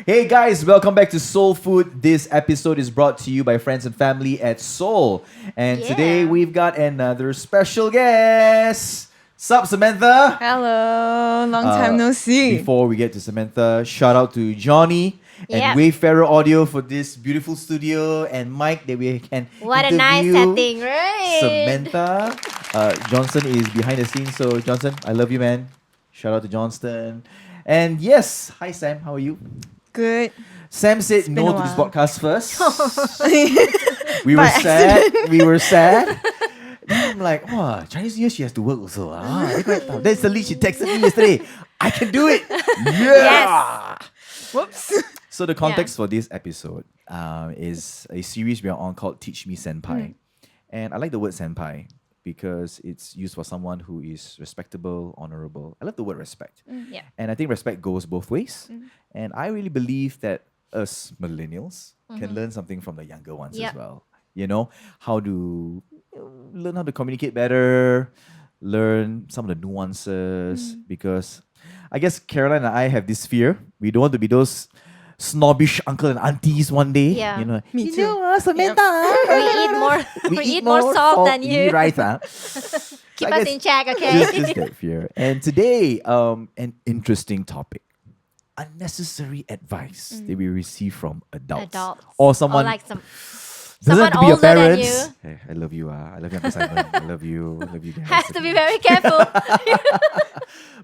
Hey guys, welcome back to Soul Food. This episode is brought to you by friends and family at Soul. And today we've got another special guest. Sup, Samantha? Hello, long time no see. Before we get to Samantha, shout out to Johnny and Wayfarer Audio for this beautiful studio and Mike that we can What a interview. nice setting, right? Samantha. Johnson is behind the scenes, so Johnson, I love you, man. Shout out to Johnston. And yes, hi Sam, how are you? Good. Sam said been no a to this while. podcast first. We were sad. We were sad. Then I'm like, oh, Chinese New Year, she has to work also. Then suddenly she texted me yesterday. I can do it. Yeah. Whoops. So the context for this episode is a series we are on called Teach Me Senpai. And I like the word senpai because it's used for someone who is respectable, honorable. I love the word respect. Yeah. And I think respect goes both ways. And I really believe that us millennials can learn something from the younger ones as well. You know, learn how to communicate better, learn some of the nuances. Because I guess Caroline and I have this fear. We don't want to be those snobbish uncle and aunties one day. Yeah. You know, Me you too. know, Samantha. We eat more salt than we eat you. rice, huh? Keep I us guess in check, okay? just that fear. And today, an interesting topic. Unnecessary advice that we receive from adults. Or someone like doesn't someone have to be your older than parents. you. Hey, I love you. I love you, Uncle Simon. I love you. I love you guys. Has to be very careful.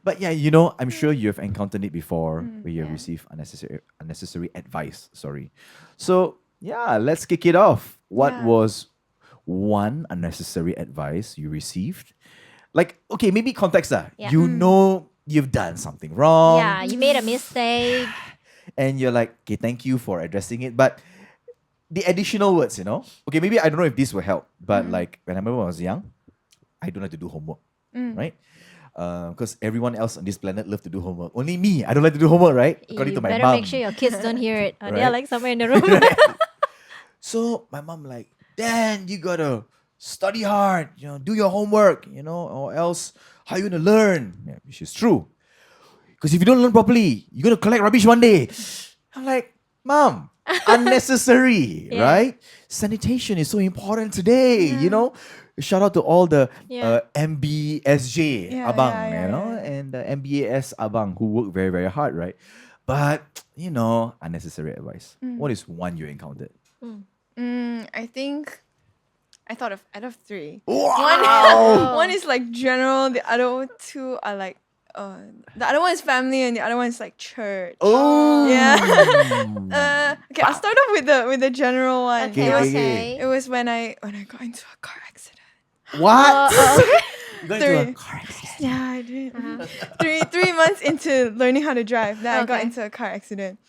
But yeah, you know, I'm sure you have encountered it before where you have received unnecessary advice. Sorry. So yeah, let's kick it off. What was one unnecessary advice you received? Like, okay, maybe context. Yeah. You know you've done something wrong. Yeah, you made a mistake. And you're like, okay, thank you for addressing it. But the additional words, you know? Okay, maybe I don't know if this will help. But like, when I remember when I was young, I don't like to do homework. Right? Because everyone else on this planet love to do homework. Only me, I don't like to do homework, right? According You to my better mom. make sure your kids don't hear it. Or Right. they're like somewhere in the room. So my mom like, Dan, you gotta study hard, you know, do your homework, you know, or else how you gonna learn? Yeah, which is true. Because if you don't learn properly, you're gonna collect rubbish one day. I'm like, Mom, unnecessary, Yeah. right? Sanitation is so important today, you know. Shout out to all the MBSJ abang, you know, and the MBAS abang who work very, very hard, right? But, you know, unnecessary advice. What is one you encountered? I think I thought of out of three. Wow! One is like general. The other two are like the other one is family, and the other one is like church. Oh! Yeah. Okay, I'll start off with the general one. Okay, okay. It was when I got into a car accident. What? You got into a Three. car accident? Yeah, I did. 3 months into learning how to drive, then I got Okay. into a car accident.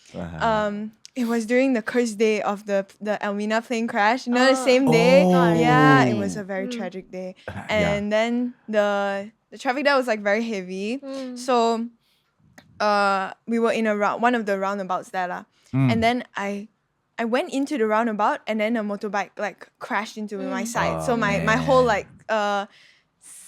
It was during the cursed day of the Elmina plane crash. You know, the same day. Oh. Yeah, it was a very tragic day. And then the traffic there was like very heavy. So we were in one of the roundabouts there lah. And then I went into the roundabout, and then a motorbike like crashed into my side. So my whole like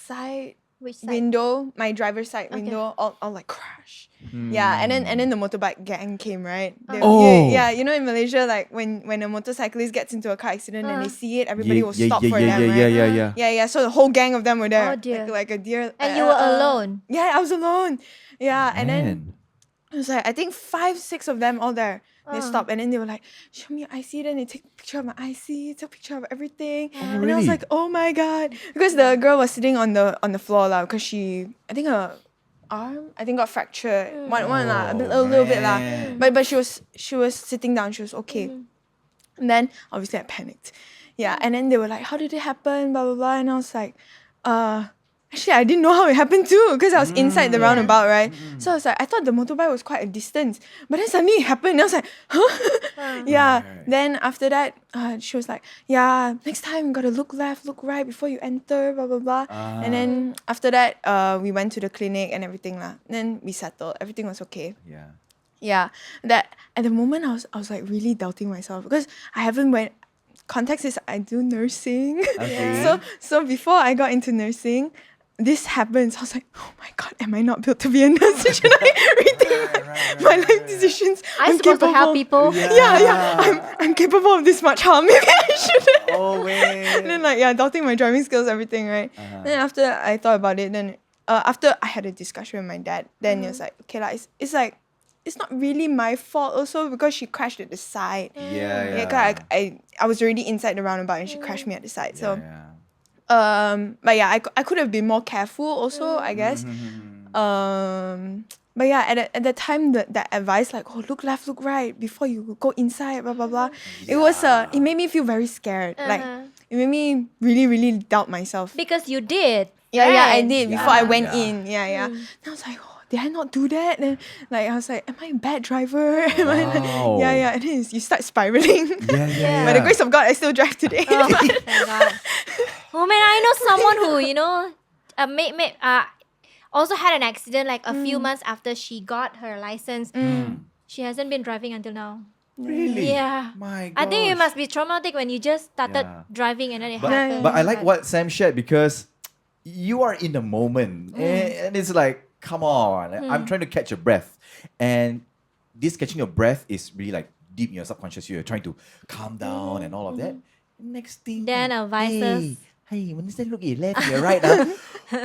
side Which side? window, my driver's side window, all like crash. Yeah, and then the motorbike gang came, right? Yeah, you know, in Malaysia, like when a motorcyclist gets into a car accident and they see it, everybody will stop for them, right? Yeah. So the whole gang of them were there. Oh, dear. Like a deer. And you were alone. Yeah, I was alone. Yeah, and then Man. it was like I think 5-6 of them all there. They stopped, and then they were like, "Show me your IC." Then they take a picture of my IC, took a picture of everything, and I was really? like, "Oh my god!" Because the girl was sitting on the floor lah, because I think her arm got fractured, one lah, a little bit lah. man. But she was sitting down. She was okay. And then obviously I panicked. Yeah, and then they were like, "How did it happen?" Blah blah blah, and I was like, Actually, I didn't know how it happened too, because I was inside the roundabout, right? So I was like, I thought the motorbike was quite a distance, but then suddenly it happened, and I was like, huh? Yeah. Then after that, she was like, yeah, next time you gotta look left, look right before you enter, blah blah blah. And then after that, we went to the clinic and everything lah. Then we settled, everything was okay. Yeah. Yeah. That at the moment I was like really doubting myself, because I haven't went. Context is I do nursing. Okay. So before I got into nursing, this happens, I was like, oh my God, am I not built to be a nurse? Should I rethink my life decisions? I'm supposed to help people. I'm capable of this much harm. Maybe I shouldn't. Oh man. And then doubting my driving skills, everything, right? Then after I thought about it, then after I had a discussion with my dad, then it was like, okay lah, it's like, it's not really my fault also because she crashed at the side. Yeah. 'Cause I was already inside the roundabout and she crashed me at the side. So Yeah. but yeah, I could have been more careful also, I guess. But yeah, at the time that advice like, oh, look left, look right before you go inside, blah blah blah. It was it made me feel very scared. Like it made me really, really doubt myself. Because you did. Yeah, I right? did before I went Yeah. in. Yeah. Then I was like, oh, did I not do that? Then I was like, am I a bad driver? Am I like, Wow. yeah. And then you start spiraling. Yeah. By the grace of God, I still drive today. Oh, thank God. Oh man, I know someone who also had an accident like a few months after she got her license. She hasn't been driving until now. Really? Yeah. My I think it gosh. must be traumatic when you just started Yeah. driving and then it happened. But I like what Sam shared because you are in the moment and it's like, come on, I'm trying to catch your breath. And this catching your breath is really like deep in your subconscious. You're trying to calm down and all of that. Next thing, Then advices. hey, when you look left, you're right.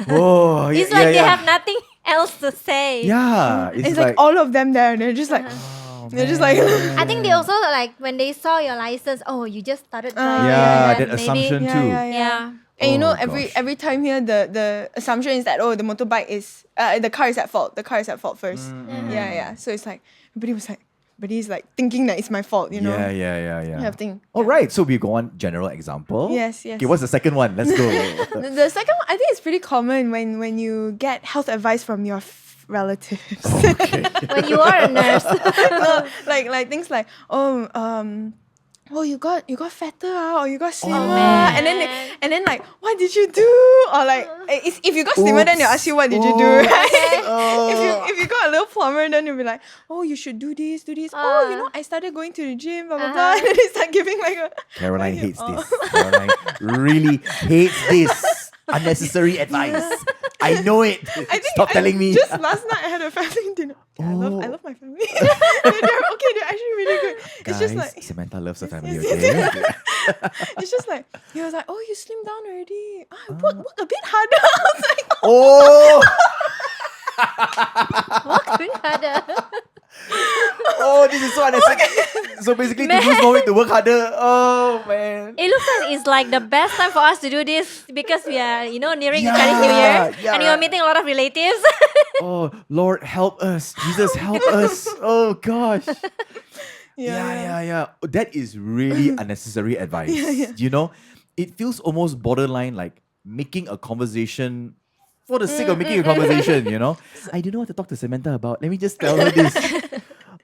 Whoa, It's like they have nothing else to say. Yeah, It's like all of them there, and they're just like, oh, they're just like, man. I think they also like when they saw your license, oh, you just started driving. yeah, and that then assumption too. Yeah. And you know, Oh, gosh. every time here, the assumption is that the motorbike is the car is at fault. The car is at fault first. Yeah. So it's like everybody's like thinking that it's my fault. You know. Yeah. Kind of thing. All right, so we go on general example. Yes. Okay, what's the second one? Let's go. The second one, I think it's pretty common when you get health advice from your relatives. When you are a nurse. No, like things like you got fatter or you got slimmer, and then like, what did you do? Or like if you got slimmer, then they'll ask you what did you do, right? If you got a little plumber, then you'll be like, oh, you should do this. I started going to the gym, blah blah blah, and then they start giving like a Caroline hates this. Caroline really hates this unnecessary advice. I know it. Stop telling me. Just last night I had a family dinner. Yeah, I love my family. They're actually really good. It's just Guys, like Samantha loves her family. Yes, Okay. yes. It's just like he was like, oh, you slimmed down already. Work a bit harder. I was like, Oh, Work a bit harder. oh, this is so unnecessary. So basically, to lose more weight, to work harder. Oh man. It looks like it's like the best time for us to do this because we are, nearing the Chinese New Year and you are meeting a lot of relatives. Oh Lord, help us. Jesus, help us. Oh gosh. Yeah. That is really unnecessary advice. You know, it feels almost borderline like making a conversation for the sake of making a conversation, I don't know what to talk to Samantha about. Let me just tell her this.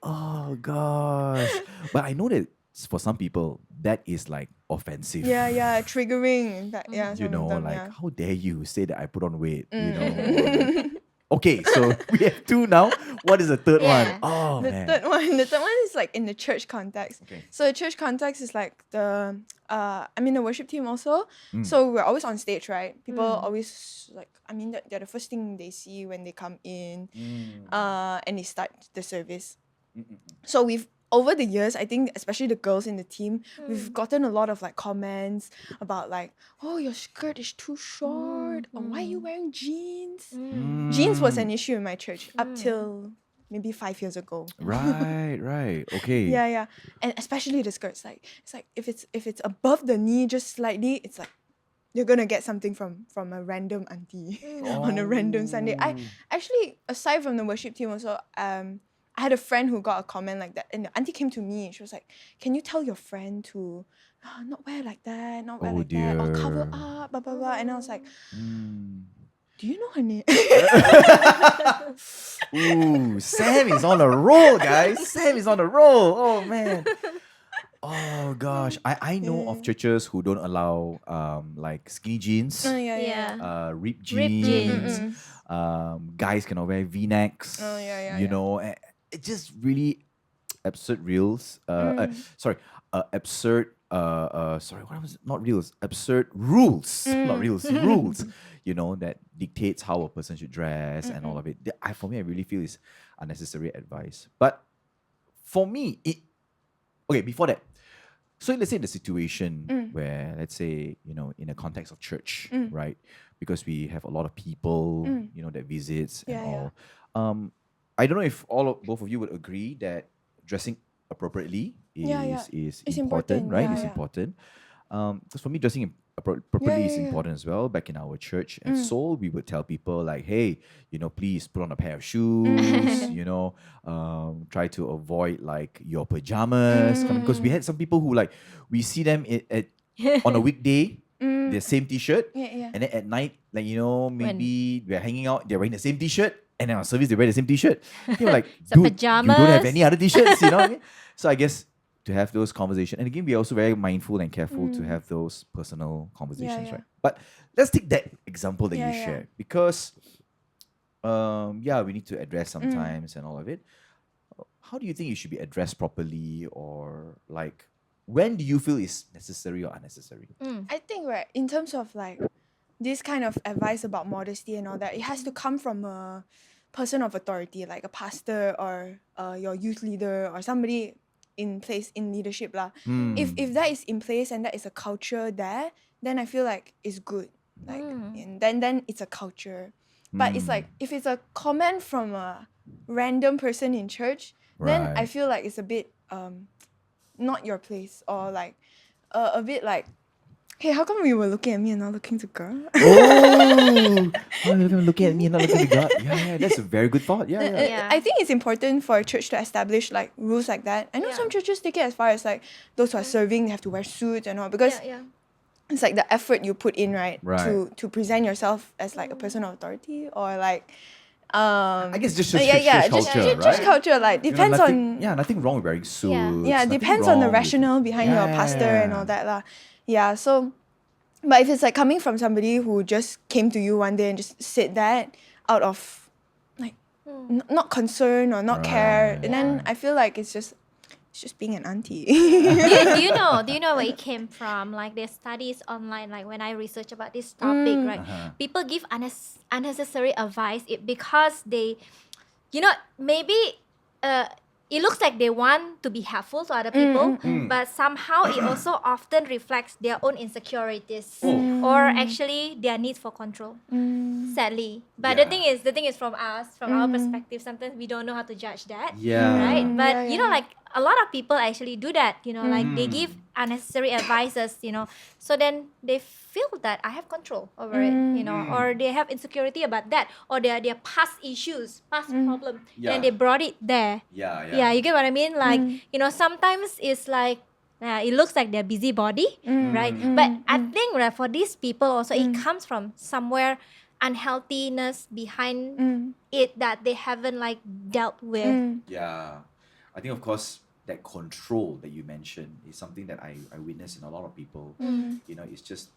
Oh gosh. But I know that for some people, that is like offensive. yeah, triggering. In fact, yeah, You some know, of them, like, yeah. how dare you say that I put on weight, Okay, so we have two now. What is the third Yeah. one? Oh, The man. third one is like in the church context. Okay. So the church context is like the worship team also. So we're always on stage, right? People always like, they're the first thing they see when they come in, and they start the service. So we've over the years, I think especially the girls in the team, we've gotten a lot of like comments about like, oh, your skirt is too short, or why are you wearing jeans? Jeans was an issue in my church up till maybe 5 years ago. Right. Okay. Yeah. And especially the skirts. Like it's like if it's above the knee just slightly, it's like you're gonna get something from a random auntie on a random Sunday. I actually, aside from the worship team also, I had a friend who got a comment like that, and the auntie came to me and she was like, can you tell your friend to not wear like that, not wear like that, or cover up, blah blah blah. And I was like, do you know her name? Ooh, Sam is on a roll, guys. Sam is on a roll. Oh, man. Oh, gosh. I know of churches who don't allow like skinny jeans, Yeah. ripped Ripped jeans. jeans. Guys cannot wear V-necks. You know, it's just really absurd reels. Absurd. Sorry, what was it? Not reels. Absurd rules. Not reels. Rules. that dictates how a person should dress and all of it. For me, I really feel is unnecessary advice. But for me, okay, before that, so let's say the situation where, let's say, in a context of church, right? Because we have a lot of people, that visits and all. I don't know if both of you would agree that dressing appropriately is It's important, important. right? Yeah, It's yeah. important. Because for me, dressing properly is important as well. Back in our church at Seoul, we would tell people like, hey, please put on a pair of shoes, try to avoid like your pajamas. Because we had some people who like, we see them on a weekday, the same t-shirt, Yeah. and then at night, like, maybe we're hanging out, they're wearing the same t-shirt, and then on service, they wear the same t-shirt. You're like, So dude, you don't have pajamas. any other t-shirts, you know what I mean? So I guess to have those conversations. And again, we are also very mindful and careful to have those personal conversations, yeah. right? But let's take that example that you Yeah. shared, because we need to address sometimes and all of it. How do you think you should be addressed properly, or like when do you feel is necessary or unnecessary? I think, right, in terms of like this kind of advice about modesty and all that, it has to come from a person of authority, like a pastor or your youth leader or somebody in place in leadership lah. If that is in place and that is a culture there, then I feel like it's good. Like and then it's a culture. But it's like if it's a comment from a random person in church, then I Right. feel like it's a bit not your place, or like a bit like, hey, how come you were looking at me and not looking to girl? Oh, how are you looking at me and not looking at God? Yeah, that's a very good thought. Yeah. Yeah. I think it's important for a church to establish like rules like that. I know some churches take it as far as like those who are serving, they have to wear suits and all, because it's like the effort you put in, right? Right. To present yourself as like a person of authority, or like I guess just church just culture, right? church culture, like depends nothing, on nothing wrong with wearing suits. yeah, nothing depends on the wrong with- rationale behind your pastor and all that lah. Yeah, so but if it's like coming from somebody who just came to you one day and just said that out of like not concern or not care, Right, and then right. I feel like it's just being an auntie. Do you know? Do you know where it came from? Like there's studies online. Like when I research about this topic, right? People give unnecessary advice because they, maybe it looks like they want to be helpful to other people, but somehow it also often reflects their own insecurities or actually their needs for control. Sadly, but Yeah. the thing is from our perspective, sometimes we don't know how to judge that. Yeah. Right, but Yeah. like a lot of people actually do that, like they give unnecessary advices, so then they feel that I have control over it, or they have insecurity about that, or their past issues, past problem, Yeah. and they brought it there. Yeah. You get what I mean? Like, sometimes it's like it looks like they're busybody, right? But I think, right, for these people also, it comes from somewhere unhealthiness behind it that they haven't like dealt with. Yeah. I think, of course, that control that you mentioned is something that I witness in a lot of people. It's just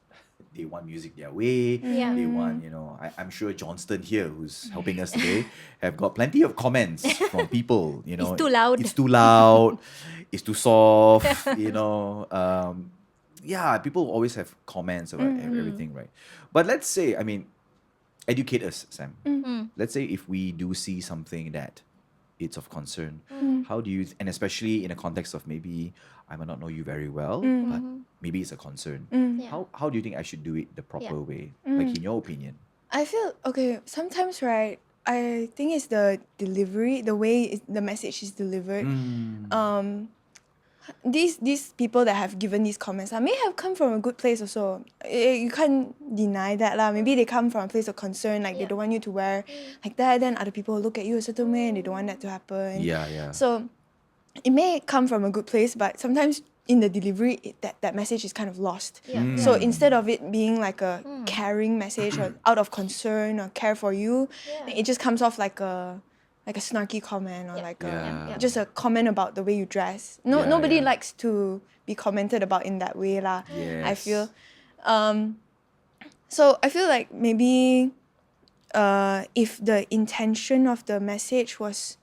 they want music their way. Yeah. They want, I'm sure Johnston here, who's helping us today, have got plenty of comments from people. It's too loud. It's too loud. It's too soft. People always have comments about everything, right? But let's say, educate us, Sam. Let's say if we do see something that it's of concern, how do you, and especially in a context of maybe I might not know you very well, but maybe it's a concern. How do you think I should do it the proper way? Like in your opinion? I feel okay. Sometimes, right, I think it's the delivery, the way the message is delivered. These people that have given these comments may have come from a good place also. You can't deny that lah. Maybe they come from a place of concern, like they don't want you to wear like that. Then other people look at you a certain way and they don't want that to happen. Yeah. So it may come from a good place, but sometimes in the delivery, that message is kind of lost. So instead of it being like a caring message or out of concern or care for you, it just comes off like a snarky comment or like just a comment about the way you dress. Nobody likes to be commented about in that way lah. Yes. I feel. So I feel like maybe if the intention of the message was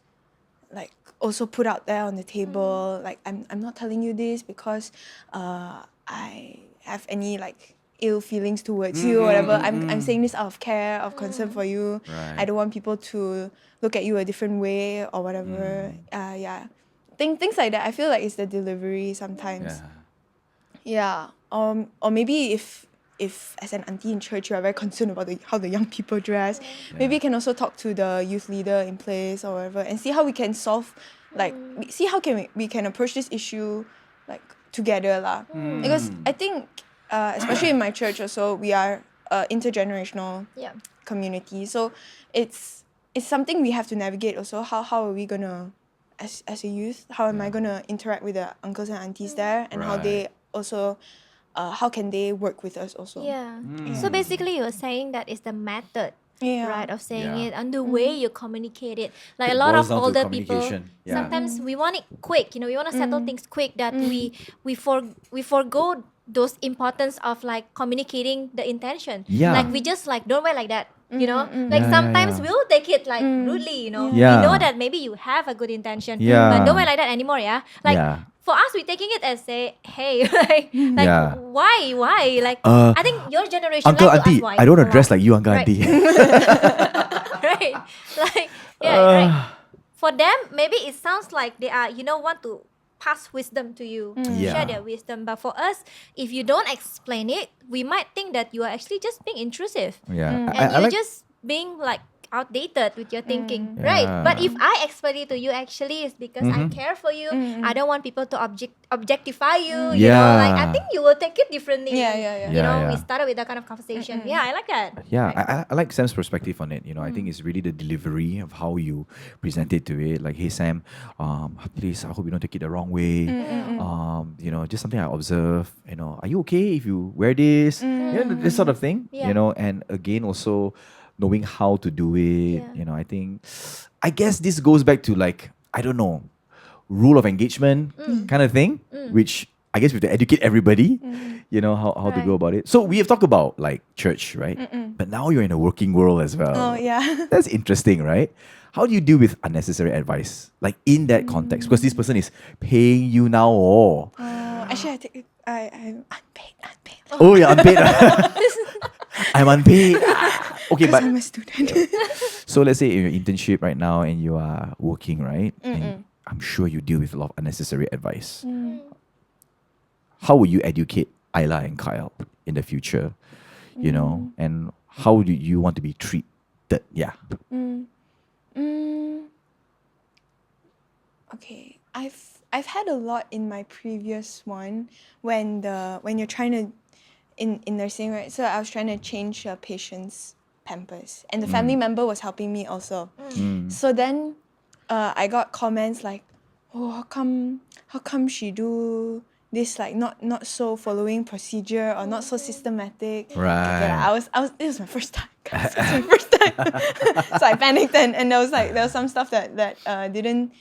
like also put out there on the table, like I'm not telling you this because I have any like ill feelings towards you or whatever. I'm saying this out of care, of concern for you. Right. I don't want people to look at you a different way or whatever. Yeah. Things like that. I feel like it's the delivery sometimes. Yeah. Yeah. Or maybe if as an auntie in church you are very concerned about how the young people dress, maybe you can also talk to the youth leader in place or whatever and see how we can solve, like see how can we can approach this issue like together lah. Because I think especially in my church also, we are intergenerational Yeah. community, so it's something we have to navigate also. How are we gonna as a youth, how am I gonna interact with the uncles and aunties there, and how they also how can they work with us also. Yeah. So basically, you're saying that it's the method, right, of saying Yeah. it and the way you communicate it. Like It a lot boils of down to older people, communication. Yeah. sometimes we want it quick. You know, we want to settle things quick. That we forgo those importance of like communicating the intention. Yeah. Like we just like don't wear like that. You know, like Yeah, sometimes yeah. we'll take it like rudely. You know, Yeah. we know that maybe you have a good intention, Yeah. but don't wear like that anymore. Yeah, like. Yeah. For us, we're taking it as say, hey, like Yeah. why? Like, I think your generation Uncle, like to auntie, ask why. I don't want to a dress lot. like you, uncle, Right. auntie. Right? Like, right. For them, maybe it sounds like they are, want to pass wisdom to you, Yeah. share their wisdom. But for us, if you don't explain it, we might think that you are actually just being intrusive. Yeah. And I you're like, just being like outdated with your thinking, right? But if I explain it to you, actually, it's because I care for you. I don't want people to objectify you. You know, like I Yeah. think you will take it differently. Yeah. You know, Yeah. we started with that kind of conversation. Yeah, I like that. Yeah, I like Sam's perspective on it. You know, I think it's really the delivery of how you present it to it. Like, hey Sam, please, I hope you don't take it the wrong way. You know, just something I observe. You know, are you okay if you wear this? You know, this sort of thing. Yeah. You know, and again, also knowing how to do it. Yeah. You know, I guess this goes back to like, I don't know, rule of engagement kind of thing, which I guess we have to educate everybody, you know, how to go Right. about it. So we have talked about like church, right? But now you're in a working world as well. Oh yeah. That's interesting, right? How do you deal with unnecessary advice? Like in that context, because this person is paying you now. Oh, Actually, I'm unpaid. oh yeah, unpaid. I'm unpaid. Okay, Because but I'm a student. so let's say in your internship right now and you are working, right? And I'm sure you deal with a lot of unnecessary advice. How will you educate Ayla and Kyle in the future? You know, and how do you want to be treated? Yeah. Okay, I've had a lot in my previous one when you're trying to in nursing, right? So I was trying to change a patient's pampers, and the family member was helping me also. So then I got comments like, oh, how come she do this like not so following procedure or not so systematic. Right. Yeah, I was it was my first time. Guys. It was my first time. So I panicked and there was some stuff that didn't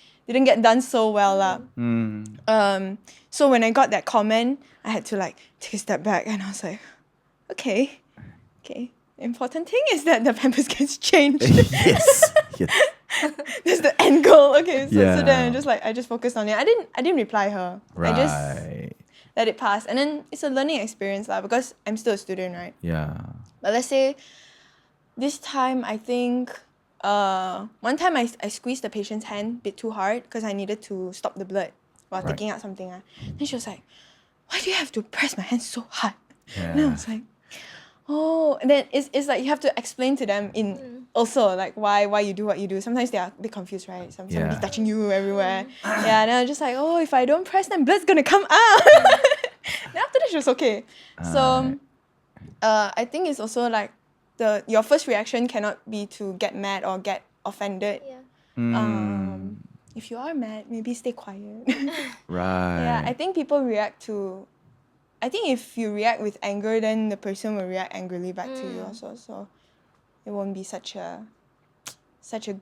get done so well lah. So when I got that comment, I had to like take a step back and I was like, okay. Important thing is that the pampers gets changed. Yes. That's the end goal. Okay, so then Yeah. I just focused on it. I didn't reply her. Right. I just let it pass. And then it's a learning experience lah because I'm still a student, right? Yeah. But let's say this time I think one time I squeezed the patient's hand a bit too hard because I needed to stop the blood while Right. taking out something. Then she was like, why do you have to press my hand so hard? Yeah. And I was like, oh, and then it's like you have to explain to them in also like why you do what you do. Sometimes they are a bit confused, right? Somebody Yeah. touching you everywhere. Yeah, and I was just like, oh, if I don't press, then blood's gonna come out. Then after that, she was okay. So, I think it's also like your first reaction cannot be to get mad or get offended. Yeah. If you are mad, maybe stay quiet. Right. Yeah, I think people react to. I think if you react with anger, then the person will react angrily back to you also. So it won't be such a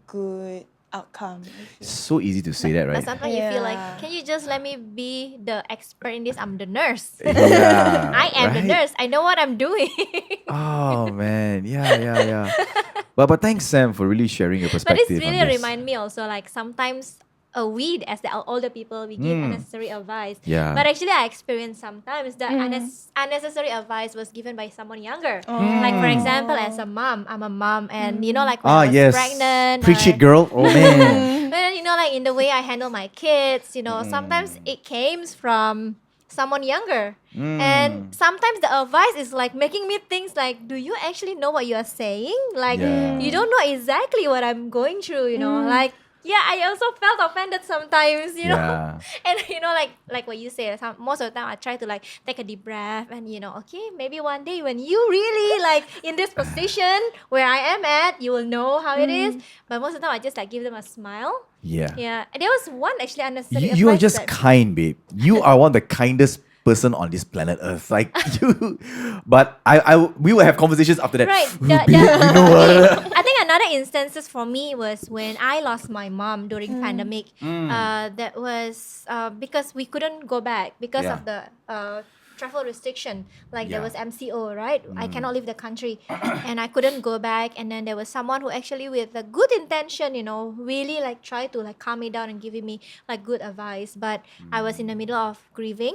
good outcome. So easy to say that, But right? sometimes you feel like, Yeah. can you just let me be the expert in this? I'm the nurse. Yeah. I am the right? nurse. I know what I'm doing. Oh man, yeah. But thanks Sam for really sharing your But perspective. it's really on this. remind me also like sometimes a weed as the older people. We give unnecessary advice. Yeah. But actually, I experienced sometimes that unnecessary advice was given by someone younger. Like for example, as a mom, I'm a mom, and you know, like when I was pregnant, Preach it, girl. Oh man. and you know, like in the way I handle my kids, you know, sometimes it came from someone younger. And sometimes the advice is like making me think like, do you actually know what you are saying? Like, Yeah. you don't know exactly what I'm going through, you know? Like, yeah, I also felt offended sometimes, you know? Yeah. And you know, like what you say, most of the time I try to like take a deep breath and, you know, okay, maybe one day when you really like in this position where I am at, you will know how it is. But most of the time I just like give them a smile. Yeah. Yeah. And there was one actually unnecessary You are advice just that- kind, babe. You are one of the kindest person on this planet Earth. Like you, but we will have conversations after that. Right. Babe, you know what? I think another instances for me was when I lost my mom during pandemic. That was because we couldn't go back because of the travel restriction. Like there was MCO, right? I cannot leave the country, and I couldn't go back. And then there was someone who actually, with a good intention, you know, really like try to like calm me down and giving me like good advice. But I was in the middle of grieving.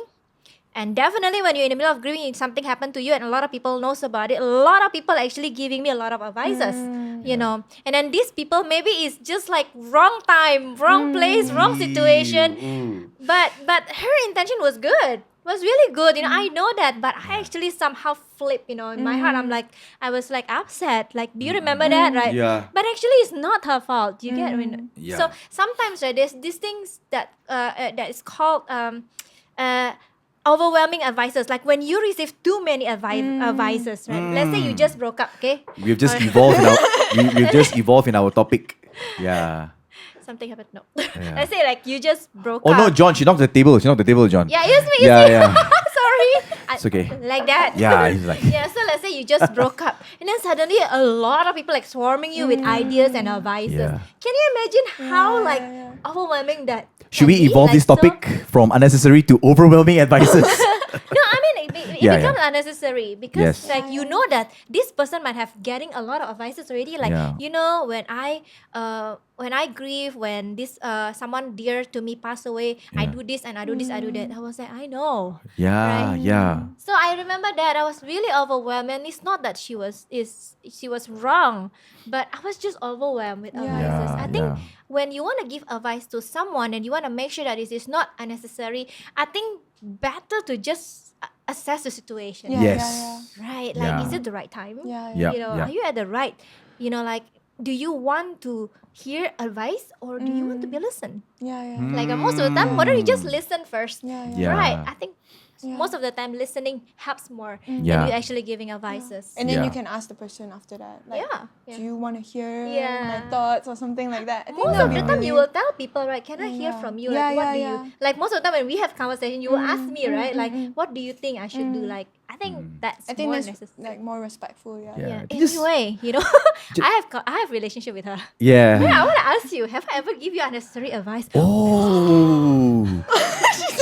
And definitely when you're in the middle of grieving, something happened to you and a lot of people knows about it. A lot of people actually giving me a lot of advices, you know. And then these people maybe it's just like wrong time, wrong place, wrong situation. But her intention was good. Was really good, you know. I know that, but I actually somehow flip, you know. In my heart, I was like upset. Like, do you remember that, right? Yeah. But actually, it's not her fault. You get, I mean, Yeah. so sometimes, right, there's these things that that is called overwhelming advices. Like when you receive too many advices, right? Let's say you just broke up, okay? We've just evolved in our we've just evolved in our topic. Yeah. Something happened. No. Let's say like you just broke Oh up. no, John, she knocked the table. She knocked the table, John. Yeah, it's me. Yeah. Sorry. It's okay. Like that. Yeah, he's like- Yeah, so let's say you just broke up. And then suddenly a lot of people like swarming you with ideas and advices. Yeah. Can you imagine how like overwhelming that Should can we be? evolve Like, this so- topic from unnecessary to overwhelming advices? No, I mean it Yeah, becomes yeah. unnecessary because Yes. like you know that this person might have getting a lot of advices already. Like Yeah. you know when I grieve, when this someone dear to me passed away, I Yeah. do this and I do this, I do that. I was like, I know. Yeah, Right. yeah. So I remember that I was really overwhelmed, and it's not that she was wrong, but I was just overwhelmed with advices. Yeah, I think yeah. when you want to give advice to someone and you want to make sure that it is not unnecessary, I think better to just assess the situation. Yeah, Yes. Right? Like, Yeah. is it the right time? Yeah, Yeah. You know, yeah. are you at the right? You know, like, do you want to hear advice or do you want to be listened? yeah. Like most of the time, why don't you just listen first? Yeah. Right? I think most of the time listening helps more Yeah. than you actually giving advices. And then Yeah. you can ask the person after that, like, Yeah. do you want to hear my Yeah. thoughts or something like that? I think Most that'll of be the time, really- you will tell people, right? Can I hear Yeah. from you? Yeah, Like, what yeah, do yeah. you like? Most of the time, when we have conversation, you will ask me, right? Like, what do you think I should do? Like, I think that's I think more that's necessary. like more respectful. Yeah. Yeah. Yeah. Just- Anyway, you know, I have relationship with her. Yeah. Yeah, I want to ask you: have I ever give you unnecessary advice? Oh.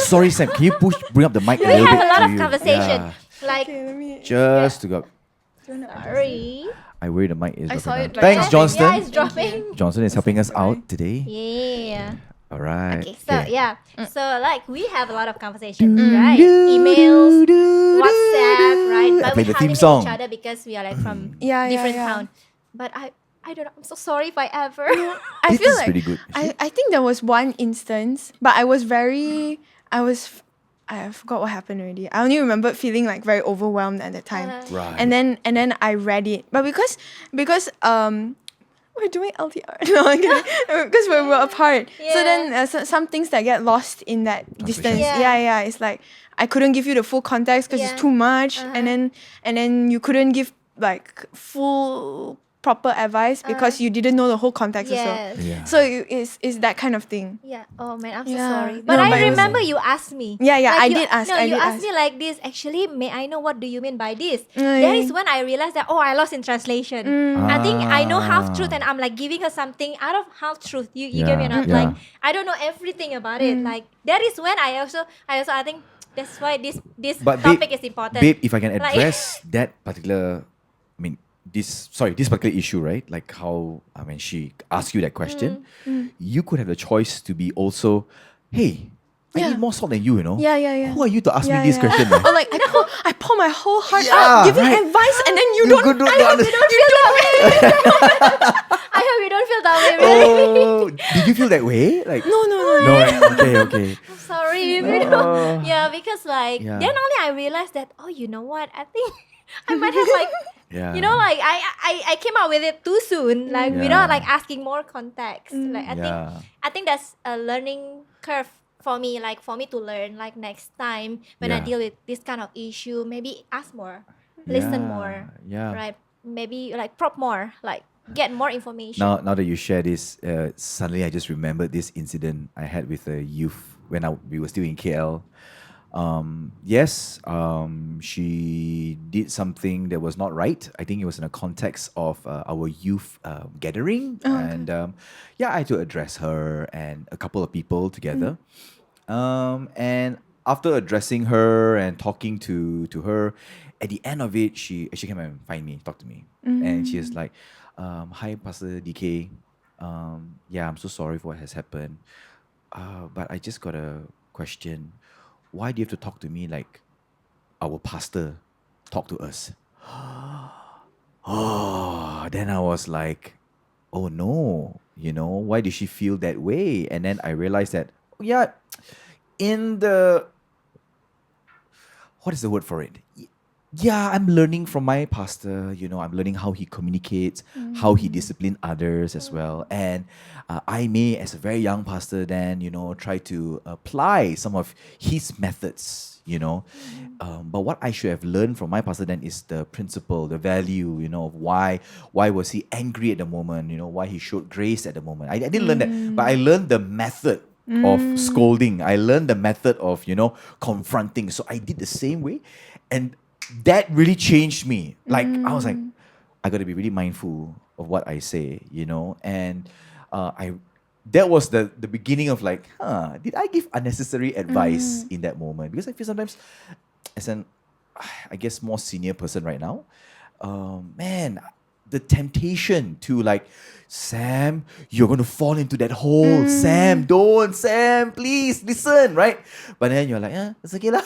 Sorry, Sam. Can you bring up the mic a We little have bit a lot to of you? conversation. Yeah. Like, Okay, let me. Just to go. sorry. I worry the mic is I dropping saw down. it, like, Thanks, dropping. Johnston. Yeah, it's dropping. Johnson is helping us out today. Yeah. All right. Okay, so yeah. So like we have a lot of conversations, right? Emails, WhatsApp, right? I But play we the theme hardly song. know each other because we are like from Yeah, different yeah. town. But I don't know. I'm so sorry if I ever. I This feel is like pretty good. I think there was one instance, but I forgot what happened already. I only remember feeling like very overwhelmed at the time. Right. And then I read it. But because we're doing LDR. No, because we were apart. So Yeah. then some things that get lost in that distance. Yeah. Yeah. It's like I couldn't give you the full context because Yeah. it's too much, and then you couldn't give like full proper advice because you didn't know the whole context also. Yes. Yeah. So it's that kind of thing. Yeah. Oh man, I'm so Yeah. sorry. But No, I but it was- remember you asked me. Yeah, I you, did ask. No, I you did asked ask. me like this. Actually, may I know what do you mean by this? Yeah. That is when I realized that I lost in translation. I think I know half truth, Ah. and I'm like giving her something out of half truth. You get me? Yeah, And I'm yeah. like I don't know everything about it. Like that is when I also I think that's why this But topic is important. Babe, if I can Like- address that particular, this particular issue, right? Like how when she asked you that question, you could have the choice to be also, hey, I Yeah. eat more salt than you, Yeah, yeah, yeah. Who are you to ask me Yeah, this yeah. question? Or like I pour my whole heart Yeah, out giving right. advice and then you You don't. don't I hope you don't feel that way. I hope you don't feel that way, really. Oh, did you feel that way? Like No, no, no. no, right? Okay. I'm sorry if you know. Oh. Yeah, because like Yeah. then only I realized that, oh, you know what? I think I might have like Yeah. you know, like I came out with it too soon, like Yeah. without like asking more context. Like Yeah. I think that's a learning curve for me, like for me to learn. Like next time when I Yeah. deal with this kind of issue, maybe ask more, listen more, Yeah. right? Maybe like prop more, like get more information. Now that you share this, suddenly I just remembered this incident I had with a youth when we were still in KL. Yes, she did something that was not right. I think it was in a context of our youth gathering, and I had to address her and a couple of people together. And after addressing her and talking to her, at the end of it, she came and find me, talk to me, and she was like, "Hi, Pastor DK. I'm so sorry for what has happened. But I just got a question. Why do you have to talk to me like our pastor talked to us?" Oh, then I was like, oh no, why did she feel that way? And then I realized that, in the, what is the word for it? I'm learning from my pastor. I'm learning how he communicates, how he discipline others as well. And I may, as a very young pastor, then, try to apply some of his methods. But what I should have learned from my pastor then is the principle, the value, of why was he angry at the moment, why he showed grace at the moment. I didn't learn that, but I learned the method of scolding. I learned the method of, confronting. So I did the same way. And that really changed me. Like, I was like, I got to be really mindful of what I say, and that was the beginning of like, did I give unnecessary advice in that moment? Because I feel sometimes, as an, I guess, more senior person right now, man, the temptation to like, Sam, you're going to fall into that hole. Sam, don't. Sam, please listen, right? But then you're like, it's okay lah.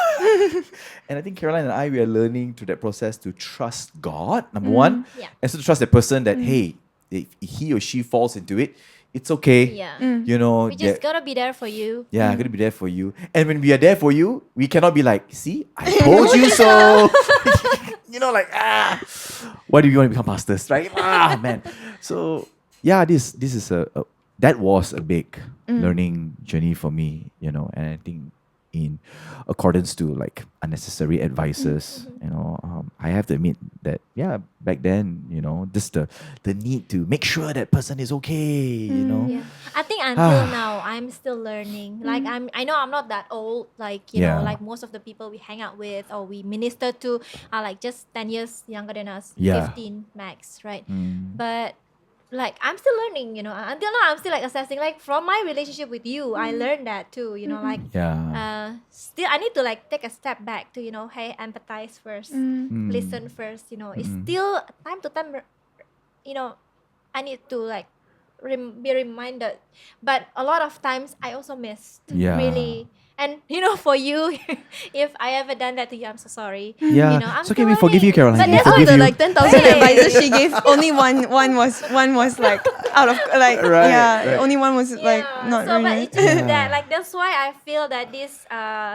And I think Caroline and I, we are learning through that process to trust God, number one. Yeah. And so to trust that person that, hey, if he or she falls into it, it's okay. Yeah. We just gotta be there for you. Yeah, I'm gonna be there for you. And when we are there for you, we cannot be like, see, I told you so. Why do you want to become pastors, right? Man. So this is that was a big learning journey for me, and I think in accordance to like unnecessary advices, I have to admit that back then, just the need to make sure that person is okay, Yeah. I think until now I'm still learning. Like I know I'm not that old, like like most of the people we hang out with or we minister to are like just 10 years younger than us, 15 max, right? But like I'm still learning, until now I'm still like assessing, like from my relationship with you, I learned that too, like still I need to like take a step back to, hey, empathize first, listen first, it's still time to time, I need to like be reminded, but a lot of times I also missed, really. And for you, if I ever done that to you, I'm so sorry. Yeah, I'm it's okay. We forgive you, learning. Caroline. But We that's forgive The you. like 10,000 advices she gave, only one was like out of like Right. only one was like not so, really but nice. it's just that, like, that's why I feel that this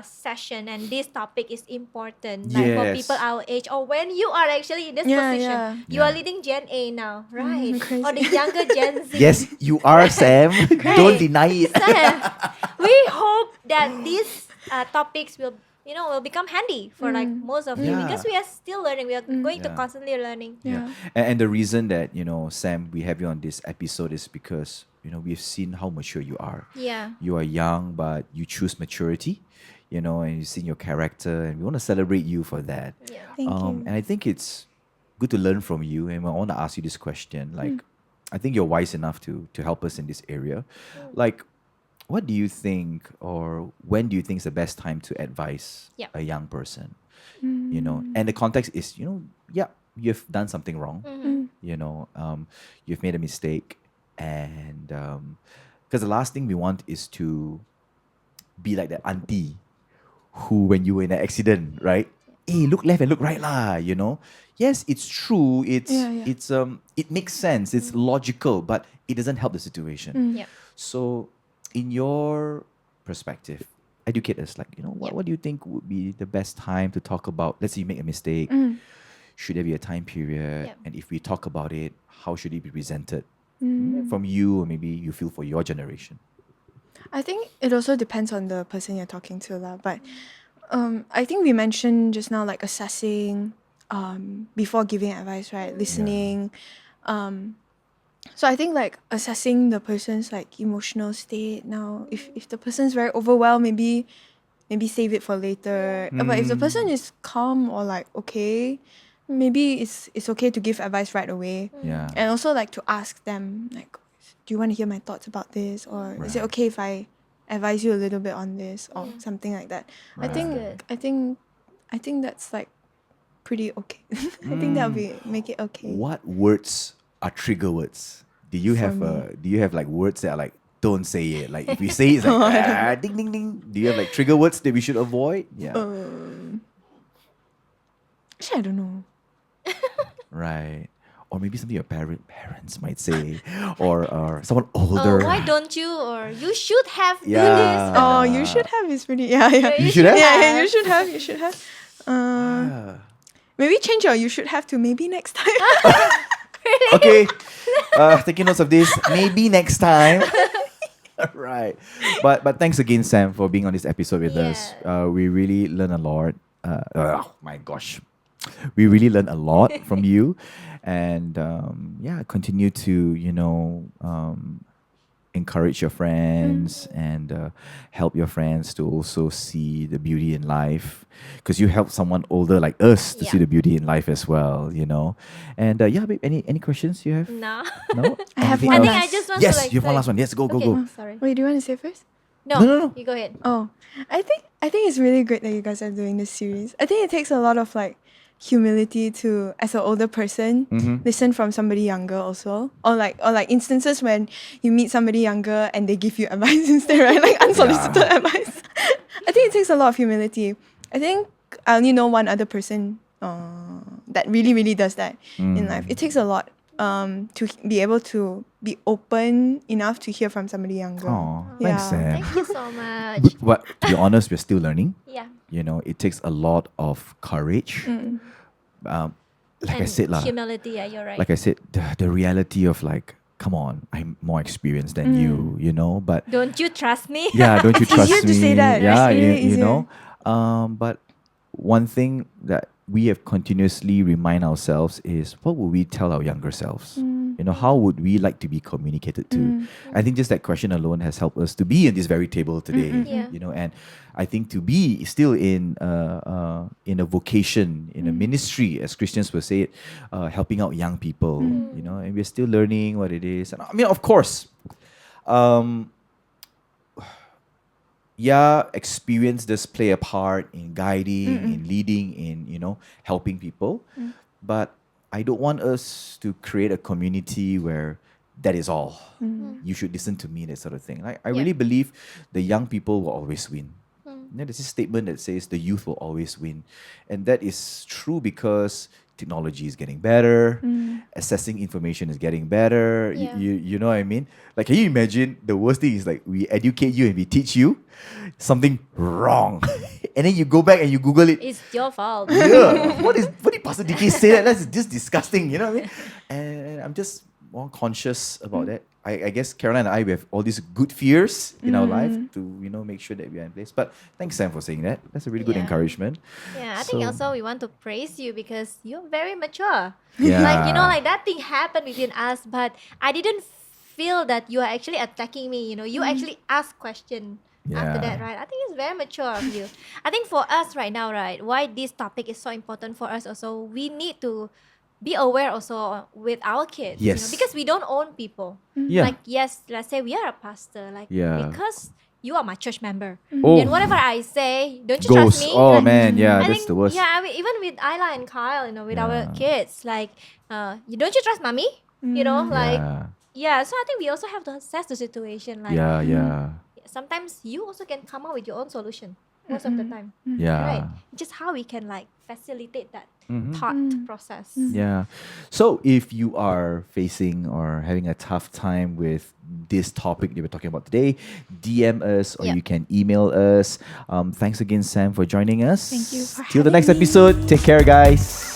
session and this topic is important, like for Yes. people our age, or when you are actually in this Yeah, position, yeah. you are leading Gen A now, right? crazy. Or the younger Gen Z. Yes, you are, Sam. Don't deny it. We hope that these topics will become handy for like most of you, Yeah. because we are still learning. We are going to Yeah. constantly learning. Yeah. And the reason that, Sam, we have you on this episode is because, we've seen how mature you are. Yeah. You are young, but you choose maturity, and you've seen your character, and we want to celebrate you for that. Yeah. Thank you. And I think it's good to learn from you. And I want to ask you this question. Like, I think you're wise enough to help us in this area. Like, what do you think, or when do you think is the best time to advise Yeah. a young person? And the context is, you've done something wrong. Mm-hmm. You know, you've made a mistake, and because the last thing we want is to be like that auntie who, when you were in an accident, right? Hey, look left and look right lah. You know, yes, it's true. It makes sense. It's logical, but it doesn't help the situation. Yep. So, in your perspective, educate us. Like, what do you think would be the best time to talk about? Let's say you make a mistake. Should there be a time period? Yep. And if we talk about it, how should it be presented from you, or maybe you feel for your generation? I think it also depends on the person you're talking to lah. But I think we mentioned just now like assessing before giving advice, right? Listening. So I think like assessing the person's like emotional state now. If the person's very overwhelmed, maybe save it for later. But if the person is calm or like okay, maybe it's okay to give advice right away. Yeah. And also like to ask them like, do you want to hear my thoughts about this, or is it Right. okay if I advise you a little bit on this or something like that? Right. I think that's like pretty okay. I think that'll make it okay. What words are trigger words? Do you have like words that are like, don't say it? Like if we say it, it's like ding ding ding. Do you have like trigger words that we should avoid? Yeah. Actually, I don't know. Right. Or maybe something your parents might say, or someone Oh, older. why don't you? Or you should have do Yeah. this. Oh, you should have is pretty. Yeah. You should have? Yeah, you should have. You should have. Maybe change your you should have to maybe next time. Okay. Taking notes of this. Maybe next time. Right. But thanks again, Sam, for being on this episode with us. We really learn a lot. Oh my gosh. We really learn a lot from you. And continue to, encourage your friends and help your friends to also see the beauty in life, because you help someone older like us to see the beauty in life as well, And babe, any questions you have? No. No? I have Anything one I think else? I just want Yes, to like you have one say- last one. Yes, go. Okay, Go. sorry. Wait, do you want to say first? No, No. you go ahead. Oh, I think it's really great that you guys are doing this series. I think it takes a lot of like humility to, as an older person, listen from somebody younger also, or like instances when you meet somebody younger and they give you advice instead, right? Like unsolicited advice. I think it takes a lot of humility. I think I only know one other person that really really does that in life. It takes a lot to be able to be open enough to hear from somebody younger. Oh, thanks, Yeah. Sam. Thank you so much. But to be honest, we're still learning. Yeah. It takes a lot of courage. Like I And said, humility, yeah, you're right. like I said, the reality of like, come on, I'm more experienced than you, but Don't you trust me? yeah, don't you trust easier me? to say that, Yeah, right? It's really you easier. know. But one thing that we have continuously remind ourselves is, what would we tell our younger selves? How would we like to be communicated to? I think just that question alone has helped us to be in this very table today. Yeah. And I think to be still in a vocation, in a ministry, as Christians will say it, helping out young people, and we're still learning what it is. And I mean, of course, experience does play a part in guiding, in leading, in helping people. But I don't want us to create a community where that is all. You should listen to me, that sort of thing. I really believe the young people will always win. There's this statement that says the youth will always win. And that is true because technology is getting better, assessing information is getting better. Yeah. You know what I mean? Like, can you imagine the worst thing is like we educate you and we teach you something wrong. And then you go back and you Google it. It's your fault. Yeah. What did Pastor DK say that? That's just disgusting, you know what I mean? And I'm just more conscious about that. I guess Caroline and I, we have all these good fears in our life to, make sure that we are in place. But thanks, Sam, for saying that. That's a really good Yeah. encouragement. Yeah, I think So- also we want to praise you because you're very mature. Yeah. Like that thing happened between us, but I didn't feel that you are actually attacking me. You actually ask question after Yeah. that, right? I think it's very mature of you. I think for us right now, right, why this topic is so important for us also, we need to be aware also with our kids. Yes. Because we don't own people. Yeah. Like, yes, let's say we are a pastor. Like, Yeah. because you are my church member. Oh. And whatever I say, don't you trust Ghost. me? Oh Like, man, yeah, I that's think, the worst. yeah, I mean, even with Isla and Kyle, with our Yeah. kids, like, don't you trust mommy? Like, Yeah. so I think we also have to assess the situation. Like, Yeah. sometimes you also can come up with your own solution most of the time. Yeah. Right? Just how we can like facilitate that thought process. Yeah. So if you are facing or having a tough time with this topic that we're talking about today, DM us or Yep. you can email us. Thanks again, Sam, for joining us. Thank you for Till the having next me. episode. Take care, guys.